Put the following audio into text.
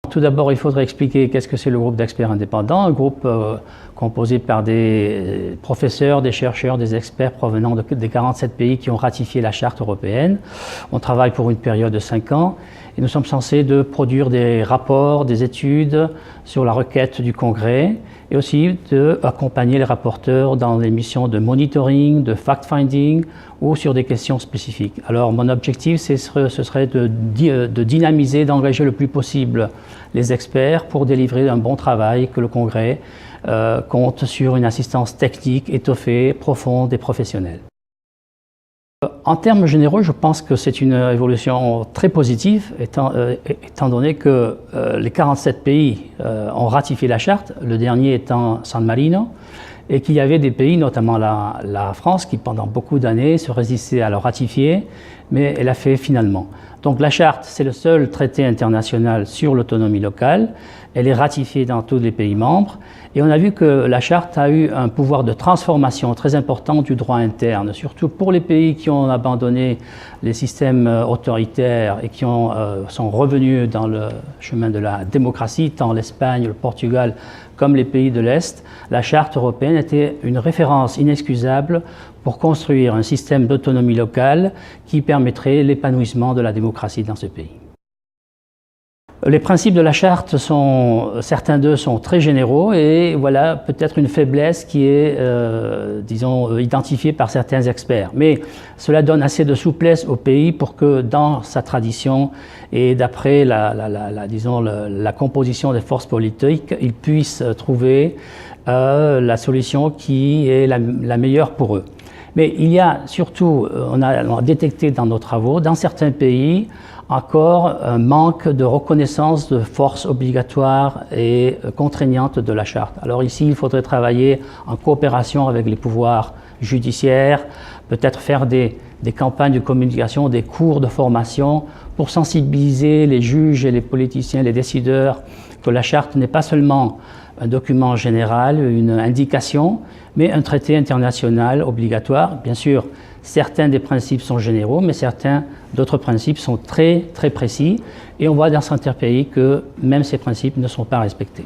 Tout d'abord, il faudrait expliquer qu'est-ce que c'est le groupe d'experts indépendants, un groupe composé par des professeurs, des chercheurs, des experts provenant des 47 pays qui ont ratifié la Charte européenne. On travaille pour une période de 5 ans et nous sommes censés de produire des rapports, des études sur la requête du Congrès et aussi d'accompagner les rapporteurs dans les missions de monitoring, de fact-finding ou sur des questions spécifiques. Alors mon objectif, ce serait de dynamiser, d'engager le plus possible les experts pour délivrer un bon travail que le Congrès compte sur une assistance technique étoffée, profonde et professionnelle. En termes généraux, je pense que c'est une évolution très positive, étant donné que les 47 pays ont ratifié la charte, le dernier étant San Marino, et qu'il y avait des pays, notamment la France, qui pendant beaucoup d'années se résistaient à le ratifier, mais elle l'a fait finalement. Donc la charte, c'est le seul traité international sur l'autonomie locale. Elle est ratifiée dans tous les pays membres. Et on a vu que la charte a eu un pouvoir de transformation très important du droit interne, surtout pour les pays qui ont abandonné les systèmes autoritaires et qui sont revenus dans le chemin de la démocratie, tant l'Espagne, le Portugal, comme les pays de l'Est. La charte européenne était une référence inexcusable pour construire un système d'autonomie locale qui permettrait l'épanouissement de la démocratie dans ce pays. Les principes de la charte, certains d'eux sont très généraux et voilà peut-être une faiblesse qui est, disons, identifiée par certains experts. Mais cela donne assez de souplesse au pays pour que dans sa tradition et d'après la composition des forces politiques, ils puissent trouver la solution qui est la meilleure pour eux. Mais il y a surtout, on a détecté dans nos travaux, dans certains pays, encore un manque de reconnaissance de force obligatoire et contraignante de la charte. Alors ici, il faudrait travailler en coopération avec les pouvoirs judiciaires, peut-être faire des campagnes de communication, des cours de formation pour sensibiliser les juges et les politiciens, les décideurs, que la charte n'est pas seulement un document général, une indication, mais un traité international obligatoire. Bien sûr, certains des principes sont généraux, mais certains d'autres principes sont très, très précis. Et on voit dans certains pays que même ces principes ne sont pas respectés.